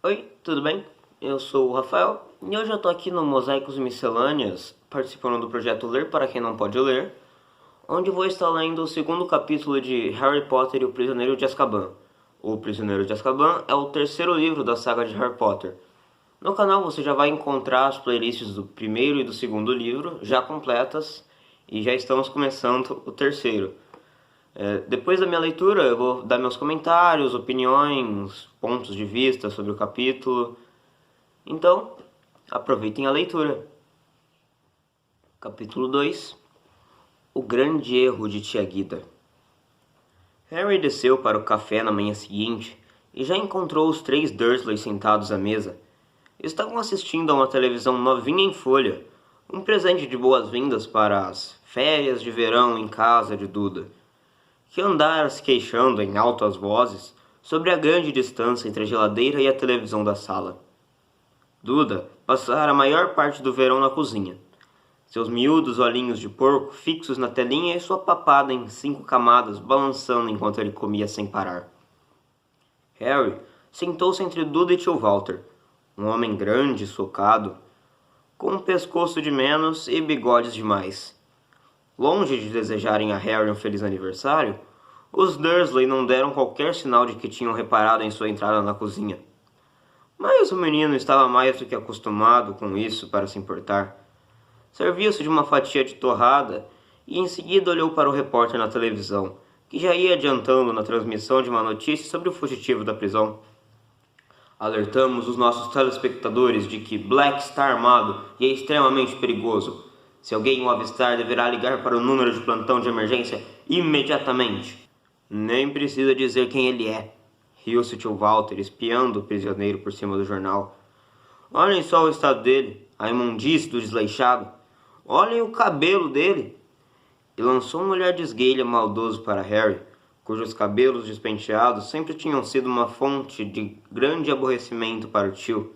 Oi, tudo bem? Eu sou o Rafael e hoje eu tô aqui no Mosaicos Miscelâneas, participando do projeto Ler para Quem Não Pode Ler, onde vou estar lendo o segundo capítulo de Harry Potter e o Prisioneiro de Azkaban. O Prisioneiro de Azkaban é o terceiro livro da saga de Harry Potter. No canal você já vai encontrar as playlists do primeiro e do segundo livro já completas e já estamos começando o terceiro. Depois da minha leitura eu vou dar meus comentários, opiniões, pontos de vista sobre o capítulo. Então, aproveitem a leitura. Capítulo 2. O grande erro de Tia Guida. Harry desceu para o café na manhã seguinte e já encontrou os 3 Dursley sentados à mesa. Estavam assistindo a uma televisão novinha em folha, um presente de boas-vindas para as férias de verão em casa de Duda, que andara se queixando em altas vozes sobre a grande distância entre a geladeira e a televisão da sala. Duda passara a maior parte do verão na cozinha, seus miúdos olhinhos de porco fixos na telinha e sua papada em 5 camadas balançando enquanto ele comia sem parar. Harry sentou-se entre Duda e tio Walter, um homem grande e socado, com um pescoço de menos e bigodes demais. Longe de desejarem a Harry um feliz aniversário, os Dursley não deram qualquer sinal de que tinham reparado em sua entrada na cozinha. Mas o menino estava mais do que acostumado com isso para se importar. Serviu-se de uma fatia de torrada e em seguida olhou para o repórter na televisão, que já ia adiantando na transmissão de uma notícia sobre o fugitivo da prisão. Alertamos os nossos telespectadores de que Black está armado e é extremamente perigoso. Se alguém o avistar, deverá ligar para o número de plantão de emergência imediatamente. Nem precisa dizer quem ele é, riu-se tio Walter, espiando o prisioneiro por cima do jornal. Olhem só o estado dele, a imundície do desleixado. Olhem o cabelo dele. E lançou um olhar de esguelha maldoso para Harry, cujos cabelos despenteados sempre tinham sido uma fonte de grande aborrecimento para o tio.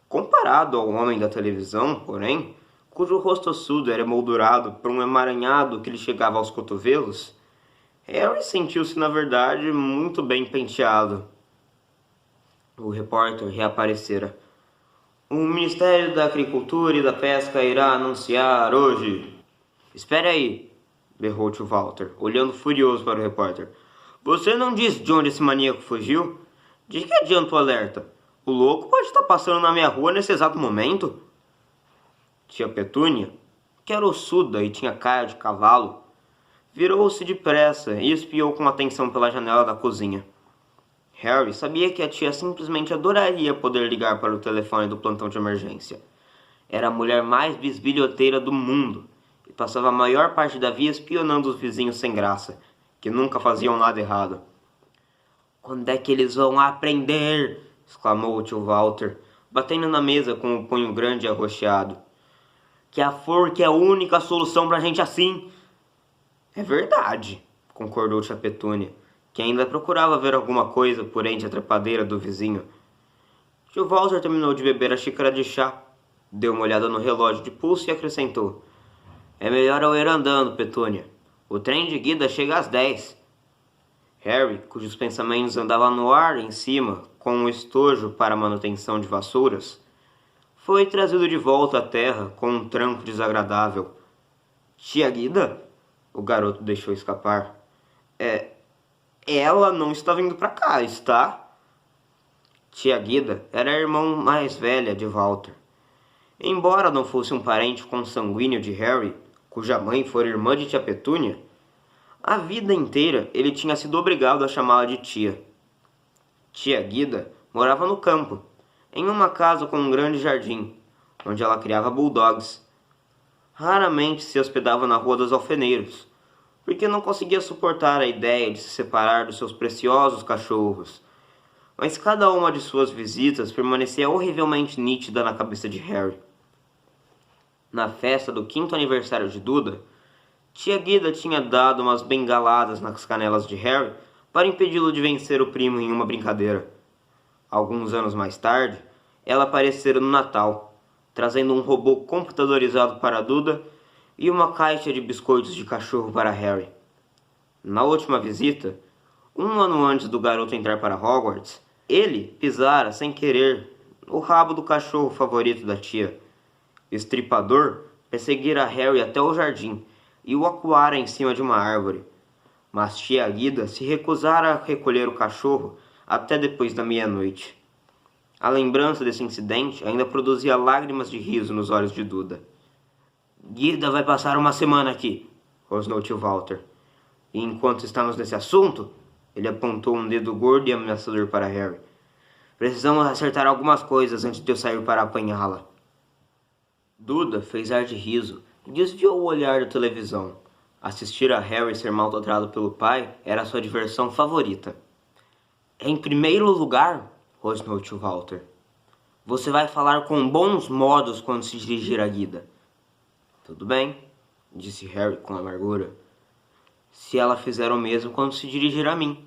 Comparado ao homem da televisão, porém, cujo rosto ossudo era emoldurado por um emaranhado que lhe chegava aos cotovelos, Harry sentiu-se, na verdade, muito bem penteado. O repórter reaparecera. O Ministério da Agricultura e da Pesca irá anunciar hoje. Espere aí, berrou tio Walter, olhando furioso para o repórter. Você não disse de onde esse maníaco fugiu? De que adianta o alerta? O louco pode estar passando na minha rua nesse exato momento? Tia Petúnia, que era ossuda e tinha cara de cavalo, virou-se depressa e espiou com atenção pela janela da cozinha. Harry sabia que a tia simplesmente adoraria poder ligar para o telefone do plantão de emergência. Era a mulher mais bisbilhoteira do mundo e passava a maior parte da vida espionando os vizinhos sem graça, que nunca faziam nada errado. Quando é que eles vão aprender? Exclamou o tio Walter, batendo na mesa com o punho grande e arroxeado. Que a forca é a única solução pra gente assim. É verdade, concordou tia Petúnia, que ainda procurava ver alguma coisa por entre a trepadeira do vizinho. Tio Walter terminou de beber a xícara de chá, deu uma olhada no relógio de pulso e acrescentou. É melhor eu ir andando, Petúnia. O trem de Guida chega às 10. Harry, cujos pensamentos andavam no ar em cima, com um estojo para manutenção de vassouras, foi trazido de volta à terra com um tranco desagradável. Tia Guida? O garoto deixou escapar. Ela não está vindo para cá, está? Tia Guida era a irmã mais velha de Walter. Embora não fosse um parente consanguíneo de Harry, cuja mãe fora irmã de tia Petúnia, a vida inteira ele tinha sido obrigado a chamá-la de tia. Tia Guida morava no campo, em uma casa com um grande jardim, onde ela criava bulldogs. Raramente se hospedava na Rua dos Alfeneiros, porque não conseguia suportar a ideia de se separar dos seus preciosos cachorros. Mas cada uma de suas visitas permanecia horrivelmente nítida na cabeça de Harry. Na festa do 5º aniversário de Duda, tia Guida tinha dado umas bengaladas nas canelas de Harry para impedi-lo de vencer o primo em uma brincadeira. Alguns anos mais tarde, ela aparecera no Natal, trazendo um robô computadorizado para Duda e uma caixa de biscoitos de cachorro para Harry. Na última visita, um ano antes do garoto entrar para Hogwarts, Ele pisara, sem querer, no rabo do cachorro favorito da tia. Estripador perseguira Harry até o jardim e o acuara em cima de uma árvore. Mas tia Guida se recusara a recolher o cachorro até depois da meia-noite. A lembrança desse incidente ainda produzia lágrimas de riso nos olhos de Duda. Guida vai passar uma semana aqui, rosnou tio Walter. E enquanto estamos nesse assunto, ele apontou um dedo gordo e ameaçador para Harry. Precisamos acertar algumas coisas antes de eu sair para apanhá-la. Duda fez ar de riso e desviou o olhar da televisão. Assistir a Harry ser maltratado pelo pai era sua diversão favorita. Em primeiro lugar, rosnou tio Walter, você vai falar com bons modos quando se dirigir a Guida. Tudo bem, disse Harry com amargura. Se ela fizer o mesmo quando se dirigir a mim.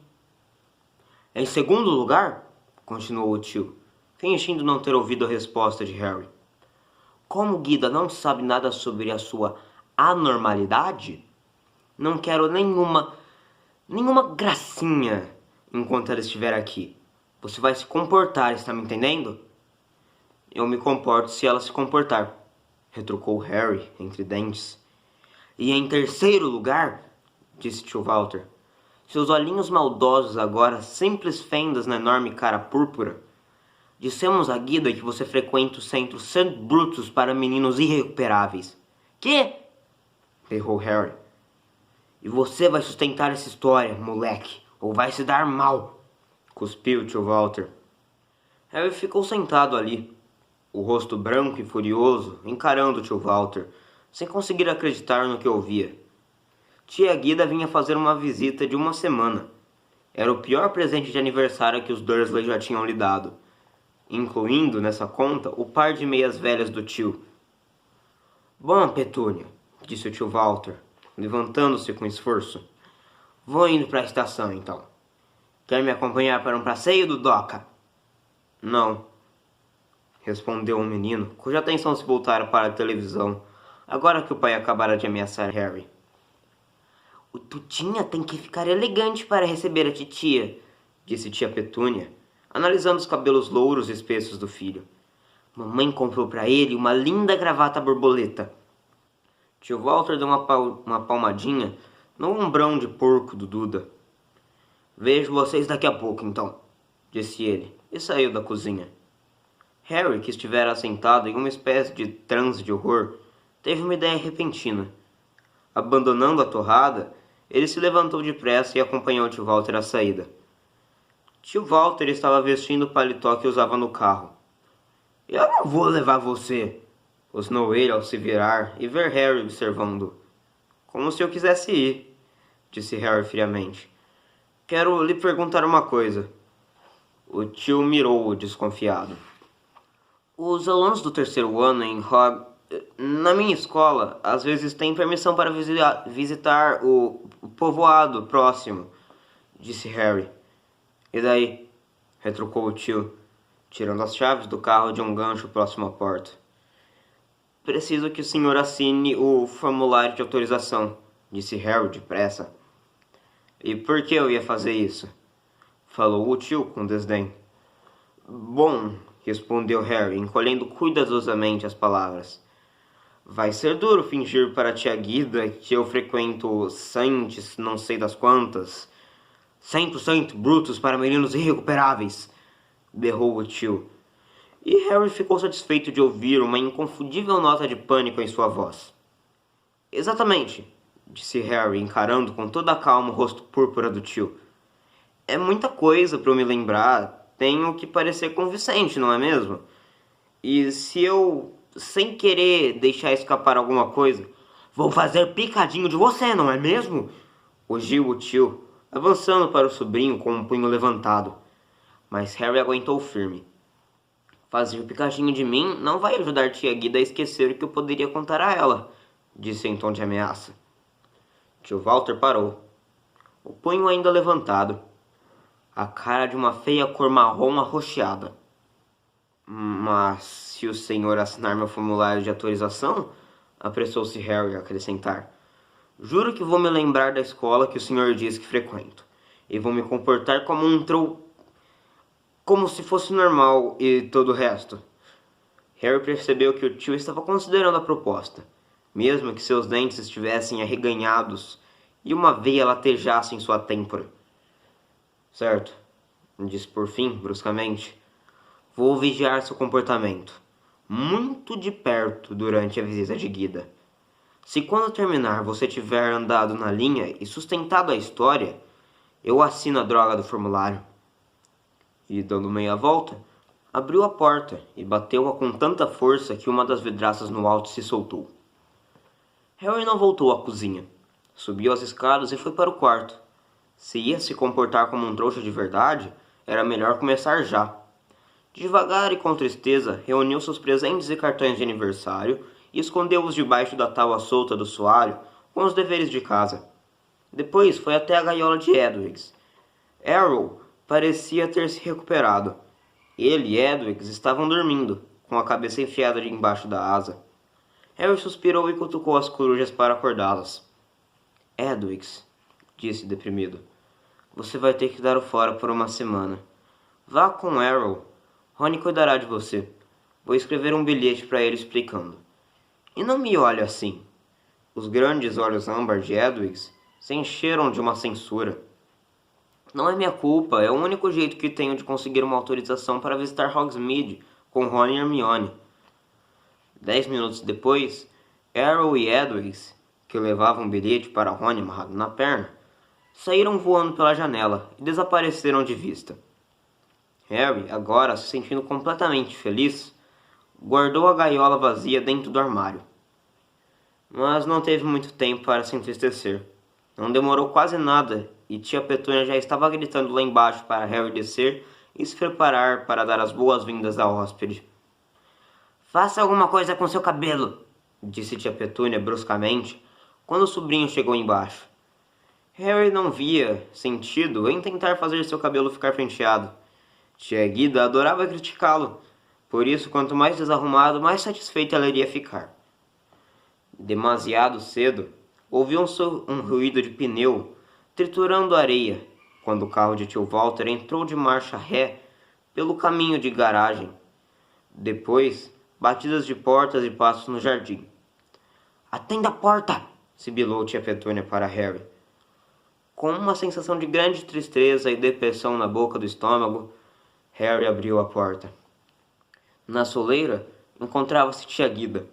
Em segundo lugar, continuou o tio, fingindo não ter ouvido a resposta de Harry. Como Guida não sabe nada sobre a sua anormalidade, não quero nenhuma gracinha enquanto ela estiver aqui. Você vai se comportar, está me entendendo? Eu me comporto se ela se comportar, retrucou Harry entre dentes. E em terceiro lugar, disse tio Walter, seus olhinhos maldosos agora simples fendas na enorme cara púrpura. Dissemos a Guida que você frequenta o centro St. Brutus para meninos irrecuperáveis. Que? Berrou Harry. E você vai sustentar essa história, moleque, ou vai se dar mal, cuspiu tio Walter. Harry ficou sentado ali, o rosto branco e furioso, encarando tio Walter, sem conseguir acreditar no que ouvia. Tia Guida vinha fazer uma visita de uma semana. Era o pior presente de aniversário que os Dursley já tinham lhe dado, incluindo, nessa conta, o par de meias velhas do tio. Bom, Petúnia, disse o tio Walter, levantando-se com esforço. Vou indo para a estação, então. Quer me acompanhar para um passeio, Dudoca? Não, respondeu o menino, cuja atenção se voltara para a televisão, agora que o pai acabara de ameaçar Harry. O Tutinha tem que ficar elegante para receber a titia, disse tia Petúnia, analisando os cabelos louros e espessos do filho. Mamãe comprou para ele uma linda gravata borboleta. Tio Walter deu uma palmadinha no ombrão de porco do Duda. Vejo vocês daqui a pouco, então, disse ele, e saiu da cozinha. Harry, que estivera assentado em uma espécie de transe de horror, teve uma ideia repentina. Abandonando a torrada, ele se levantou depressa e acompanhou tio Walter à saída. Tio Walter estava vestindo o paletó que usava no carro. Eu não vou levar você, rosnou ele ao se virar e ver Harry observando. Como se eu quisesse ir, disse Harry friamente. Quero lhe perguntar uma coisa. O tio mirou-o desconfiado. Os alunos do terceiro ano na minha escola, às vezes têm permissão para visitar o povoado próximo, disse Harry. E daí? Retrucou o tio, tirando as chaves do carro de um gancho próximo à porta. Preciso que o senhor assine o formulário de autorização, disse Harry depressa. E por que eu ia fazer isso? Falou o tio com desdém. Bom, respondeu Harry, encolhendo cuidadosamente as palavras. Vai ser duro fingir para a tia Guida que eu frequento Saints não sei das quantas. 100% brutos para meninos irrecuperáveis, berrou o tio. E Harry ficou satisfeito de ouvir uma inconfundível nota de pânico em sua voz. Exatamente, disse Harry, encarando com toda a calma o rosto púrpura do tio. É muita coisa para eu me lembrar. Tenho que parecer convincente, não é mesmo? E se eu, sem querer, deixar escapar alguma coisa, vou fazer picadinho de você, não é mesmo? Rugiu o tio, avançando para o sobrinho com um punho levantado. Mas Harry aguentou firme. Fazer picadinho de mim não vai ajudar tia Guida a esquecer o que eu poderia contar a ela, disse em tom de ameaça. Tio Walter parou, o punho ainda levantado, a cara de uma feia cor marrom arroxeada. Mas se o senhor assinar meu formulário de autorização, apressou-se Harry a acrescentar, juro que vou me lembrar da escola que o senhor diz que frequento, e vou me comportar como um como se fosse normal e todo o resto. Harry percebeu que o tio estava considerando a proposta, mesmo que seus dentes estivessem arreganhados e uma veia latejasse em sua têmpora. Certo, disse por fim, bruscamente. Vou vigiar seu comportamento, muito de perto durante a visita de Guida. Se quando terminar você tiver andado na linha e sustentado a história, eu assino a droga do formulário. E, dando meia volta, abriu a porta e bateu-a com tanta força que uma das vidraças no alto se soltou. Harry não voltou à cozinha. Subiu as escadas e foi para o quarto. Se ia se comportar como um trouxa de verdade, era melhor começar já. Devagar e com tristeza, reuniu seus presentes e cartões de aniversário e escondeu-os debaixo da tábua solta do soalho com os deveres de casa. Depois foi até a gaiola de Edwigs. Errol parecia ter se recuperado. Ele e Edwigs estavam dormindo, com a cabeça enfiada embaixo da asa. Harry suspirou e cutucou as corujas para acordá-las. Edwigs, disse deprimido, você vai ter que dar o fora por uma semana. Vá com Errol. Rony cuidará de você. Vou escrever um bilhete para ele explicando. E não me olhe assim. Os grandes olhos âmbar de Edwigs se encheram de uma censura. Não é minha culpa, é o único jeito que tenho de conseguir uma autorização para visitar Hogsmeade com Rony e Hermione. 10 minutos depois, Errol e Edwigs, que levavam um bilhete para Rony amarrado na perna, saíram voando pela janela e desapareceram de vista. Harry, agora se sentindo completamente feliz, guardou a gaiola vazia dentro do armário. Mas não teve muito tempo para se entristecer. Não demorou quase nada e tia Petúnia já estava gritando lá embaixo para Harry descer e se preparar para dar as boas-vindas ao hóspede. Faça alguma coisa com seu cabelo, disse tia Petúnia bruscamente, quando o sobrinho chegou embaixo. Harry não via sentido em tentar fazer seu cabelo ficar penteado. Tia Guida adorava criticá-lo, por isso quanto mais desarrumado, mais satisfeita ela iria ficar. Demasiado cedo, ouviu um ruído de pneu triturando areia, quando o carro de tio Walter entrou de marcha ré pelo caminho de garagem. Depois, batidas de portas e passos no jardim. Atenda a porta! Sibilou tia Petúnia para Harry. Com uma sensação de grande tristeza e depressão na boca do estômago, Harry abriu a porta. Na soleira, encontrava-se tia Guida.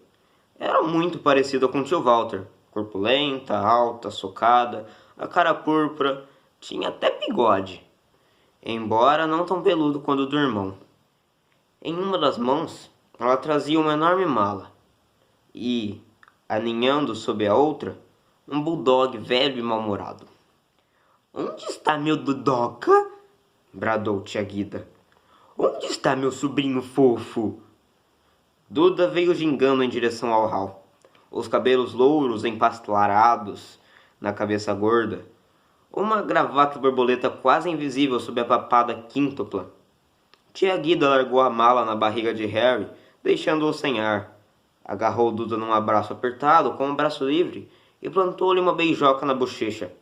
Era muito parecida com tio Walter. Corpulenta, alta, socada, a cara púrpura, tinha até bigode, embora não tão peludo quanto o do irmão. Em uma das mãos, ela trazia uma enorme mala, e, aninhando sob a outra, um bulldog velho e mal-humorado. Onde está meu Dudoca? Bradou tia Guida. Onde está meu sobrinho fofo? Duda veio gingando em direção ao hall. Os cabelos louros empastelados na cabeça gorda, uma gravata borboleta quase invisível sob a papada quíntupla. Tia Guida largou a mala na barriga de Harry, deixando-o sem ar. Agarrou Duda num abraço apertado, com o braço livre, e plantou-lhe uma beijoca na bochecha.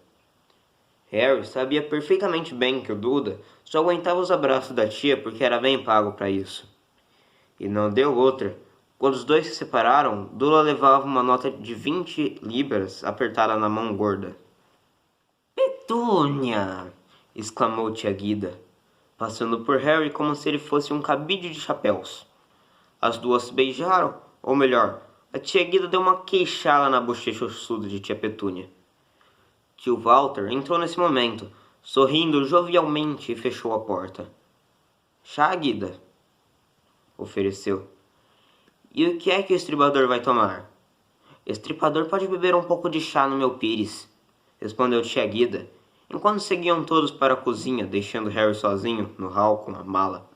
Harry sabia perfeitamente bem que o Duda só aguentava os abraços da tia porque era bem pago para isso. E não deu outra. Quando os dois se separaram, Dula levava uma nota de 20 libras apertada na mão gorda. Petúnia! Exclamou tia Guida, passando por Harry como se ele fosse um cabide de chapéus. As duas se beijaram, ou melhor, a tia Guida deu uma queixada na bochecha ossuda de tia Petúnia. Tio Walter entrou nesse momento, sorrindo jovialmente e fechou a porta. Chá, Guida, ofereceu. E o que é que o estripador vai tomar? Estripador pode beber um pouco de chá no meu pires, respondeu tia Guida, enquanto seguiam todos para a cozinha, deixando Harry sozinho no hall com a mala.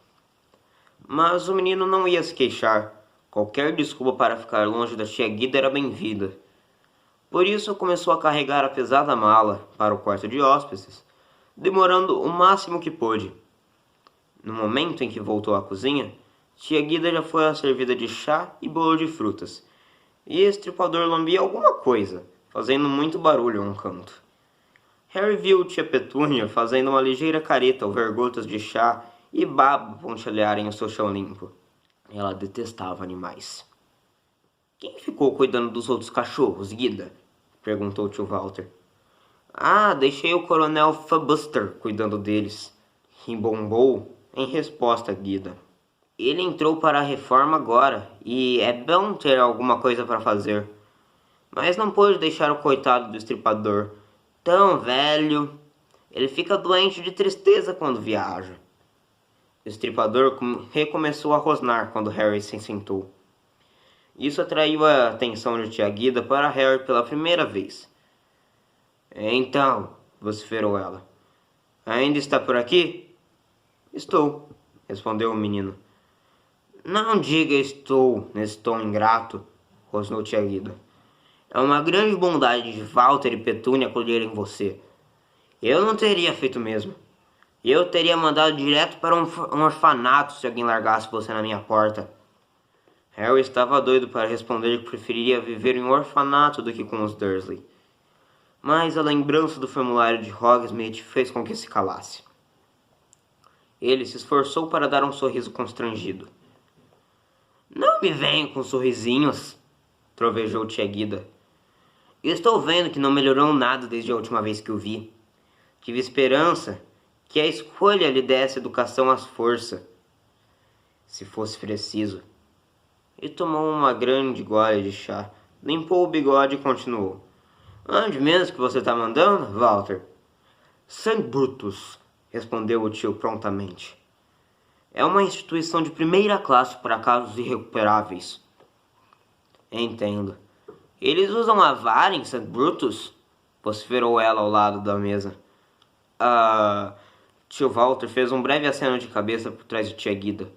Mas o menino não ia se queixar. Qualquer desculpa para ficar longe da tia Guida era bem-vinda. Por isso começou a carregar a pesada mala para o quarto de hóspedes, demorando o máximo que pôde. No momento em que voltou à cozinha, tia Guida já foi servida de chá e bolo de frutas, e o estripador lambia alguma coisa, fazendo muito barulho a um canto. Harry viu tia Petúnia fazendo uma ligeira careta ao ver gotas de chá e baba pontilharem o seu chão limpo. Ela detestava animais. Quem ficou cuidando dos outros cachorros, Guida? Perguntou o tio Walter. Ah, deixei o coronel Fabuster cuidando deles. Rimbombou em resposta, Guida. Ele entrou para a reforma agora e é bom ter alguma coisa para fazer. Mas não pôde deixar o coitado do estripador. Tão velho. Ele fica doente de tristeza quando viaja. O estripador recomeçou a rosnar quando Harry se sentou. Isso atraiu a atenção de tia Guida para Harry pela primeira vez. Então, vociferou ela. Ainda está por aqui? Estou, respondeu o menino. Não diga estou nesse tom ingrato, rosnou tia Guida. É uma grande bondade de Walter e Petúnia acolherem você. Eu não teria feito mesmo. Eu teria mandado direto para um orfanato se alguém largasse você na minha porta. Harry estava doido para responder que preferiria viver em um orfanato do que com os Dursley. Mas a lembrança do formulário de Hogsmeade fez com que se calasse. Ele se esforçou para dar um sorriso constrangido. Não me venham com sorrisinhos, trovejou tia Guida. Estou vendo que não melhorou nada desde a última vez que o vi. Tive esperança que a escolha lhe desse educação às forças, se fosse preciso. E tomou uma grande gole de chá, limpou o bigode e continuou. Onde menos que você está mandando, Walter? St. Brutus, respondeu o tio prontamente. É uma instituição de primeira classe para casos irrecuperáveis. Entendo. Eles usam a vara em St. Brutus? Vociferou ela ao lado da mesa. Tio Walter fez um breve aceno de cabeça por trás de tia Guida.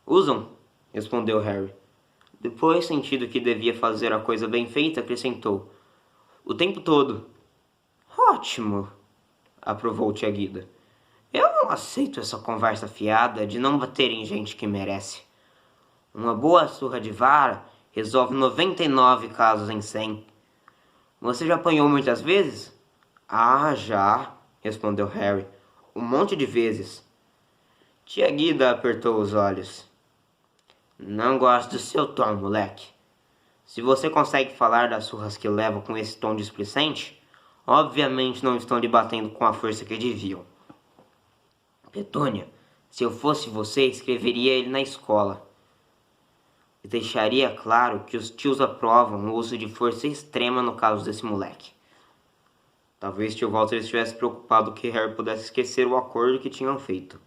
Usam, respondeu Harry. Depois, sentindo que devia fazer a coisa bem feita, acrescentou. O tempo todo. Ótimo, aprovou tia Guida. Eu não aceito essa conversa fiada de não bater em gente que merece. Uma boa surra de vara resolve 99 casos em 100. Você já apanhou muitas vezes? Ah, já, respondeu Harry. Um monte de vezes. Tia Guida apertou os olhos. Não gosto do seu tom, moleque. Se você consegue falar das surras que leva com esse tom displicente, obviamente não estão lhe batendo com a força que deviam. Petúnia, se eu fosse você, escreveria ele na escola. E deixaria claro que os tios aprovam o uso de força extrema no caso desse moleque. Talvez tio Walter estivesse preocupado que Harry pudesse esquecer o acordo que tinham feito.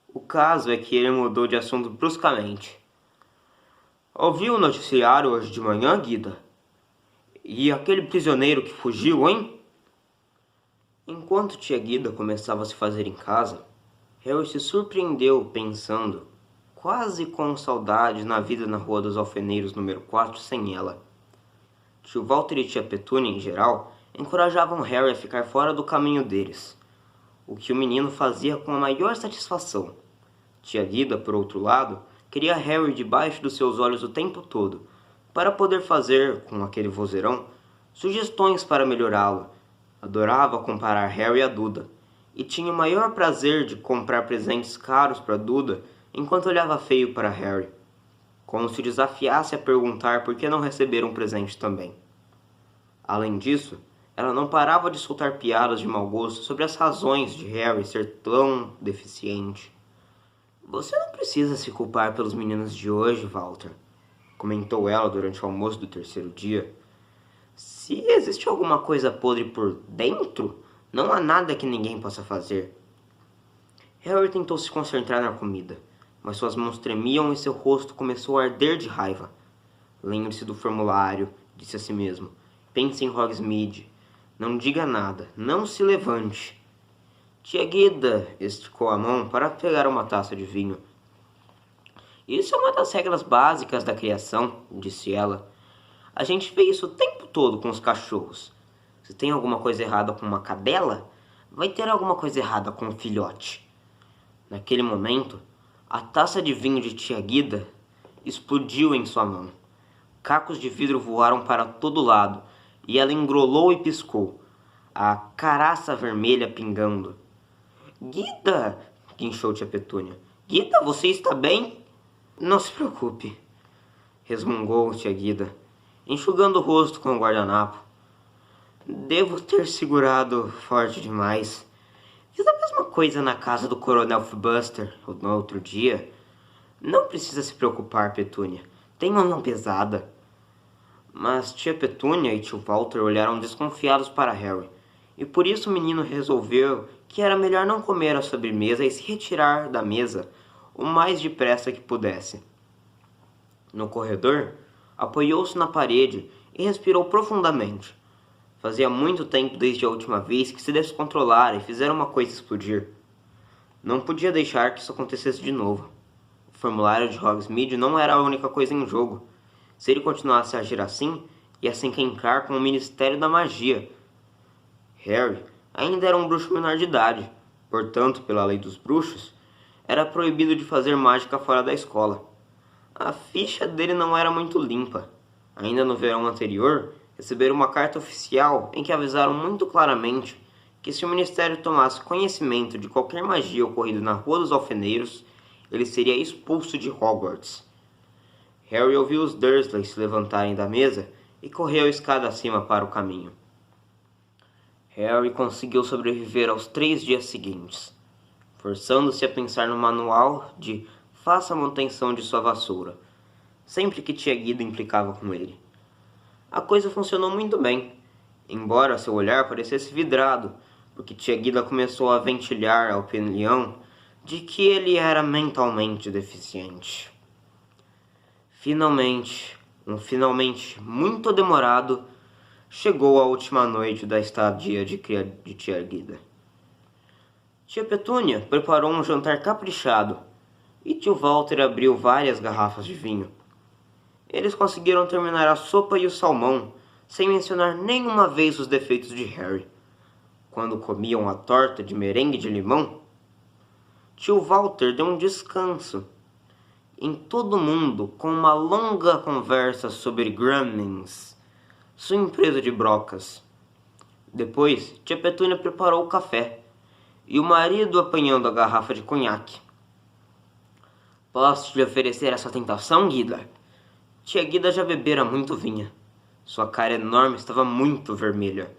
O caso é que ele mudou de assunto bruscamente. Ouviu o noticiário hoje de manhã, Guida? E aquele prisioneiro que fugiu, hein? Enquanto tia Guida começava a se fazer em casa, Harry se surpreendeu pensando, quase com saudade, na vida na Rua dos Alfeneiros número 4 sem ela. Tio Walter e tia Petúnia, em geral, encorajavam Harry a ficar fora do caminho deles, o que o menino fazia com a maior satisfação. Tia Guida, por outro lado, queria Harry debaixo dos seus olhos o tempo todo, para poder fazer, com aquele vozeirão, sugestões para melhorá-lo. Adorava comparar Harry a Duda, e tinha o maior prazer de comprar presentes caros para Duda enquanto olhava feio para Harry, como se o desafiasse a perguntar por que não receber um presente também. Além disso, ela não parava de soltar piadas de mau gosto sobre as razões de Harry ser tão deficiente. Você não precisa se culpar pelos meninos de hoje, Walter, comentou ela durante o almoço do terceiro dia. Se existe alguma coisa podre por dentro, não há nada que ninguém possa fazer. Harry tentou se concentrar na comida, mas suas mãos tremiam e seu rosto começou a arder de raiva. Lembre-se do formulário, disse a si mesmo. Pense em Hogsmeade. Não diga nada, não se levante. Tia Guida esticou a mão para pegar uma taça de vinho. Isso é uma das regras básicas da criação, disse ela. A gente vê isso o tempo todo com os cachorros. Se tem alguma coisa errada com uma cadela, vai ter alguma coisa errada com o filhote. Naquele momento, a taça de vinho de tia Guida explodiu em sua mão. Cacos de vidro voaram para todo lado e ela engrolou e piscou, a caraça vermelha pingando. Guida! guinchou tia Petúnia. Guida, você está bem? Não se preocupe, resmungou tia Guida, enxugando o rosto com o guardanapo. Devo ter segurado forte demais. Fiz a mesma coisa na casa do Coronel Filibuster no outro dia. Não precisa se preocupar, Petúnia. Tem uma mão pesada. Mas tia Petúnia e tio Walter olharam desconfiados para Harry, e por isso o menino resolveu que era melhor não comer a sobremesa e se retirar da mesa o mais depressa que pudesse. No corredor, apoiou-se na parede e respirou profundamente. Fazia muito tempo desde a última vez que se descontrolara e fizeram uma coisa explodir. Não podia deixar que isso acontecesse de novo. O formulário de Hogsmeade não era a única coisa em jogo. Se ele continuasse a agir assim, ia se encrencar com o Ministério da Magia. Harry ainda era um bruxo menor de idade, portanto, pela lei dos bruxos, era proibido de fazer mágica fora da escola. A ficha dele não era muito limpa. Ainda no verão anterior, receberam uma carta oficial em que avisaram muito claramente que se o Ministério tomasse conhecimento de qualquer magia ocorrida na Rua dos Alfeneiros, ele seria expulso de Hogwarts. Harry ouviu os Dursley se levantarem da mesa e correu a escada acima para o caminho. Harry conseguiu sobreviver aos 3 dias seguintes, forçando-se a pensar no manual de faça a manutenção de sua vassoura, sempre que tia Guida implicava com ele. A coisa funcionou muito bem, embora seu olhar parecesse vidrado, porque tia Guida começou a ventilhar a opinião de que ele era mentalmente deficiente. Finalmente muito demorado, chegou a última noite da estadia de tia Guida. Tia Petúnia preparou um jantar caprichado e tio Walter abriu várias garrafas de vinho. Eles conseguiram terminar a sopa e o salmão, sem mencionar nenhuma vez os defeitos de Harry. Quando comiam a torta de merengue de limão, tio Walter deu um descanso em todo mundo com uma longa conversa sobre Grummings, sua empresa de brocas. Depois, tia Petúnia preparou o café, e o marido apanhando a garrafa de conhaque. Posso te oferecer essa tentação, Guida? Tia Guida já bebera muito vinho. Sua cara enorme estava muito vermelha.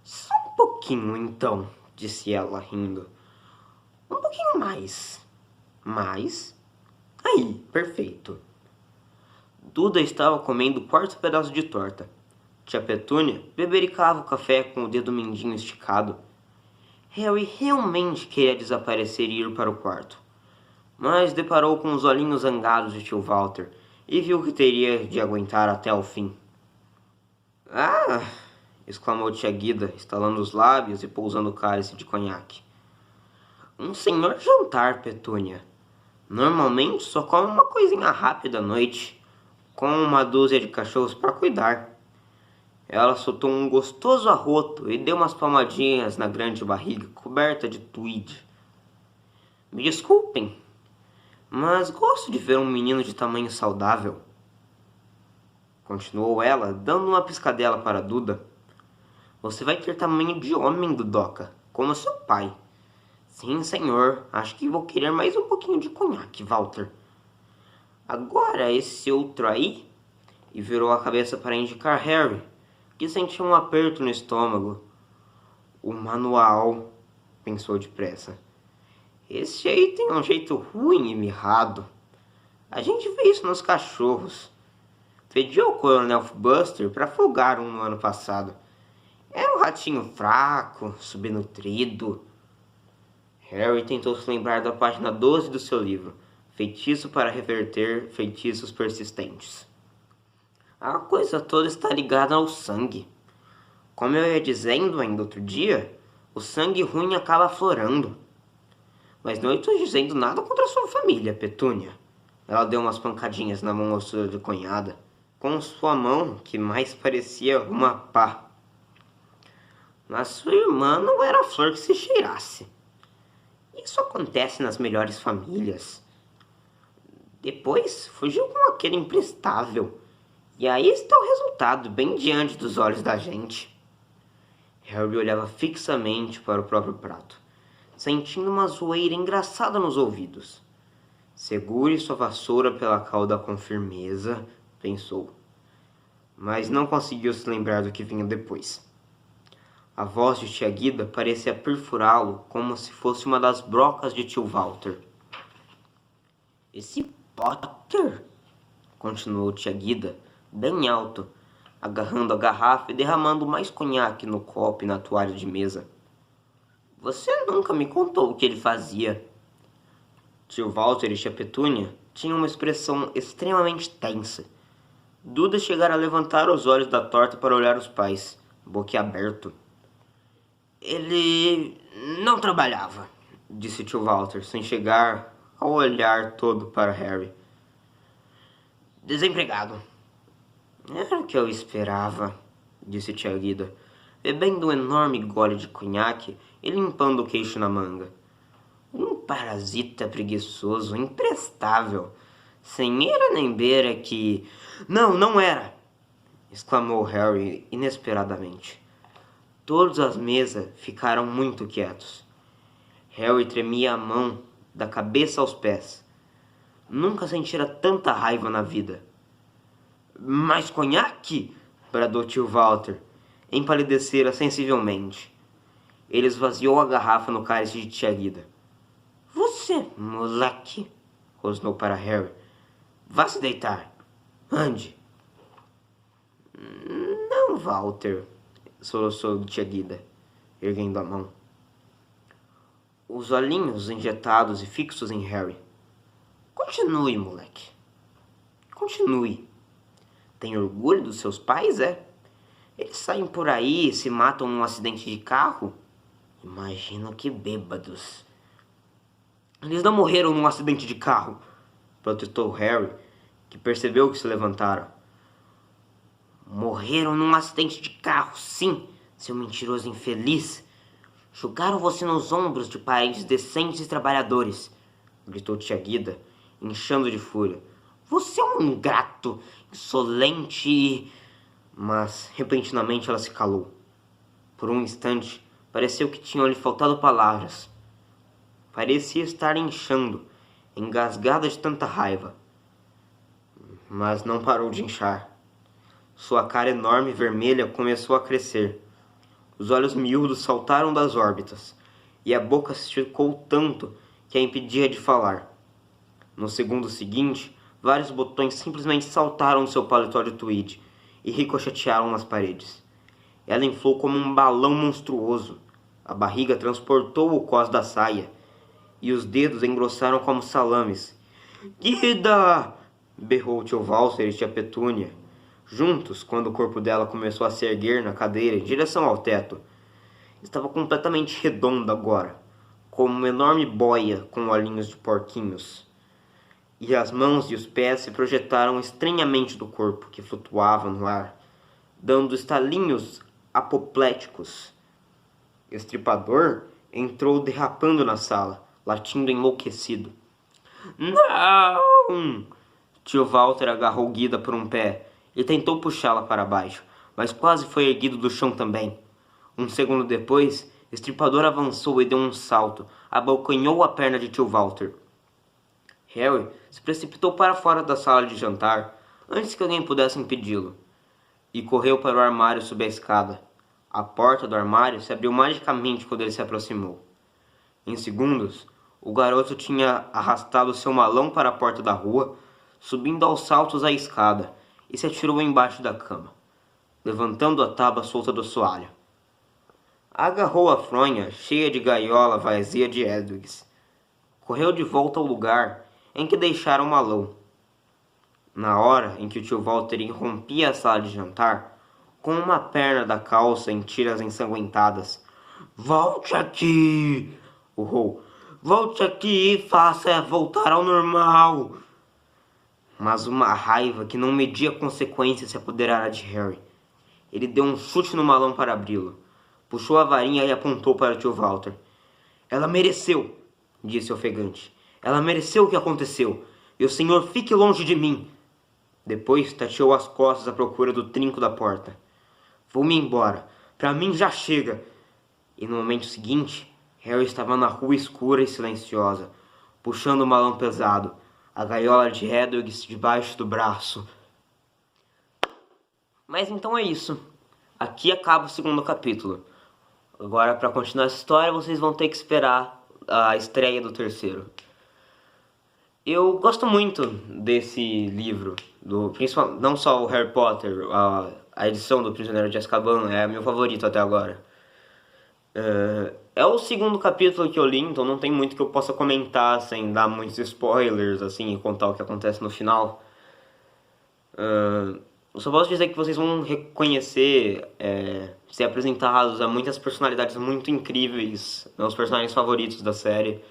Só um pouquinho, então, disse ela, rindo. Um pouquinho mais. Mais? Aí, perfeito. Duda estava comendo o 4º pedaço de torta. Tia Petúnia bebericava o café com o dedo mindinho esticado. Harry realmente queria desaparecer e ir para o quarto, mas deparou com os olhinhos zangados de tio Walter e viu que teria de aguentar até o fim. Ah! Exclamou tia Guida, estalando os lábios e pousando o cálice de conhaque. Um senhor jantar, Petúnia. Normalmente só come uma coisinha rápida à noite, com uma dúzia de cachorros para cuidar. Ela soltou um gostoso arroto e deu umas palmadinhas na grande barriga coberta de tweed. Me desculpem, mas gosto de ver um menino de tamanho saudável. Continuou ela, dando uma piscadela para Duda. Você vai ter tamanho de homem, Dudoca, como seu pai. Sim, senhor, acho que vou querer mais um pouquinho de conhaque, Walter. Agora esse outro aí? E virou a cabeça para indicar Harry, que sentiu um aperto no estômago. O manual, pensou depressa. Esse aí tem um jeito ruim e mirrado. A gente vê isso nos cachorros. Pediu ao Coronel Filibuster para folgar um no ano passado. Era um ratinho fraco, subnutrido. Harry tentou se lembrar da página 12 do seu livro, Feitiço para Reverter Feitiços Persistentes. A coisa toda está ligada ao sangue. Como eu ia dizendo ainda outro dia, o sangue ruim acaba aflorando. Mas não estou dizendo nada contra a sua família, Petúnia. Ela deu umas pancadinhas na mão ossuda de cunhada, com sua mão que mais parecia uma pá. Mas sua irmã não era a flor que se cheirasse. Isso acontece nas melhores famílias. Depois fugiu com aquele imprestável. E aí está o resultado, bem diante dos olhos da gente. Harry olhava fixamente para o próprio prato, sentindo uma zoeira engraçada nos ouvidos. Segure sua vassoura pela cauda com firmeza, pensou. Mas não conseguiu se lembrar do que vinha depois. A voz de tia Guida parecia perfurá-lo como se fosse uma das brocas de tio Walter. Esse Potter, continuou tia Guida, bem alto, agarrando a garrafa e derramando mais conhaque no copo e na toalha de mesa. Você nunca me contou o que ele fazia. Tio Walter e tia Petúnia tinham uma expressão extremamente tensa. Duda chegara a levantar os olhos da torta para olhar os pais, boquiaberto. Ele não trabalhava, disse tio Walter, sem chegar ao olhar todo para Harry. Desempregado. Era o que eu esperava, disse tia Guida, bebendo um enorme gole de conhaque e limpando o queixo na manga. Um parasita preguiçoso, imprestável, sem eira nem beira que... Não era! Exclamou Harry inesperadamente. Todos à mesa ficaram muito quietos. Harry tremia a mão da cabeça aos pés. Nunca sentira tanta raiva na vida. Mais conhaque? Bradou tio Walter, empalidecera sensivelmente. Ele esvaziou a garrafa no cálice de tia Guida. Você, moleque, rosnou para Harry. Vá se deitar. Ande. Não, Walter, soluçou tia Guida, erguendo a mão. Os olhinhos injetados e fixos em Harry. Continue, moleque. Continue. Tem orgulho dos seus pais, é? Eles saem por aí e se matam num acidente de carro? Imagino que bêbados. Eles não morreram num acidente de carro, protestou Harry, que percebeu que se levantaram. Morreram num acidente de carro, sim, seu mentiroso infeliz. Jogaram você nos ombros de parentes decentes e trabalhadores, gritou tia Guida, inchando de fúria. Você é um ingrato, insolente e... Mas, repentinamente, ela se calou. Por um instante, pareceu que tinham lhe faltado palavras. Parecia estar inchando, engasgada de tanta raiva. Mas não parou de inchar. Sua cara enorme e vermelha começou a crescer. Os olhos miúdos saltaram das órbitas, e a boca se esticou tanto que a impedia de falar. No segundo seguinte, vários botões simplesmente saltaram do seu paletó de tweed e ricochetearam nas paredes. Ela inflou como um balão monstruoso. A barriga transportou o cós da saia, e os dedos engrossaram como salames. Guida! Berrou tio Walter e tia Petúnia, juntos, quando o corpo dela começou a se erguer na cadeira em direção ao teto. Estava completamente redonda agora, como uma enorme boia com olhinhos de porquinhos. E as mãos e os pés se projetaram estranhamente do corpo, que flutuava no ar, dando estalinhos apopléticos. Estripador entrou derrapando na sala, latindo enlouquecido. Não! Tio Walter agarrou Guida por um pé e tentou puxá-la para baixo, mas quase foi erguido do chão também. Um segundo depois, Estripador avançou e deu um salto, abocanhou a perna de tio Walter. Harry se precipitou para fora da sala de jantar antes que alguém pudesse impedi-lo, e correu para o armário sob a escada. A porta do armário se abriu magicamente quando ele se aproximou. Em segundos, o garoto tinha arrastado seu malão para a porta da rua, subindo aos saltos a escada, e se atirou embaixo da cama, levantando a tábua solta do soalho. Agarrou a fronha cheia de gaiola vazia de Edwigs. Correu de volta ao lugar em que deixara o malão. Na hora em que o tio Walter irrompia a sala de jantar, com uma perna da calça em tiras ensanguentadas. Volte aqui! Urrou. Volte aqui e faça voltar ao normal! Mas uma raiva que não media consequências se apoderara de Harry. Ele deu um chute no malão para abri-lo. Puxou a varinha e apontou para o tio Walter. Ela mereceu, disse ofegante. Ela mereceu o que aconteceu. E o senhor fique longe de mim. Depois tateou as costas à procura do trinco da porta. Vou-me embora. Para mim já chega. E no momento seguinte, Harry estava na rua escura e silenciosa, puxando o malão pesado, a gaiola de Hedwig debaixo do braço. Mas então é isso. Aqui acaba o segundo capítulo. Agora, para continuar essa história, vocês vão ter que esperar a estreia do terceiro. Eu gosto muito desse livro, não só o Harry Potter, a edição do Prisioneiro de Azkaban é meu favorito até agora. É o segundo capítulo que eu li, então não tem muito que eu possa comentar sem dar muitos spoilers, assim, e contar o que acontece no final. Eu só posso dizer que vocês vão reconhecer, ser apresentados a muitas personalidades muito incríveis, meus personagens favoritos da série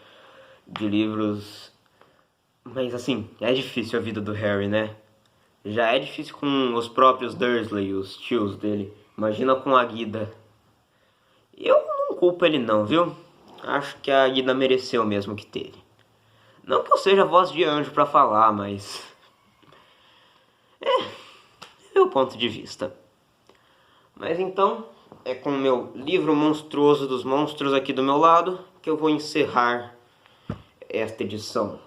de livros. Mas assim, é difícil a vida do Harry, né? Já é difícil com os próprios Dursley, os tios dele. Imagina com a Guida. Eu não culpo ele não, viu? Acho que a Guida mereceu mesmo que teve. Não que eu seja voz de anjo pra falar, mas... é meu ponto de vista. Mas então, é com o meu livro monstruoso dos monstros aqui do meu lado que eu vou encerrar esta edição.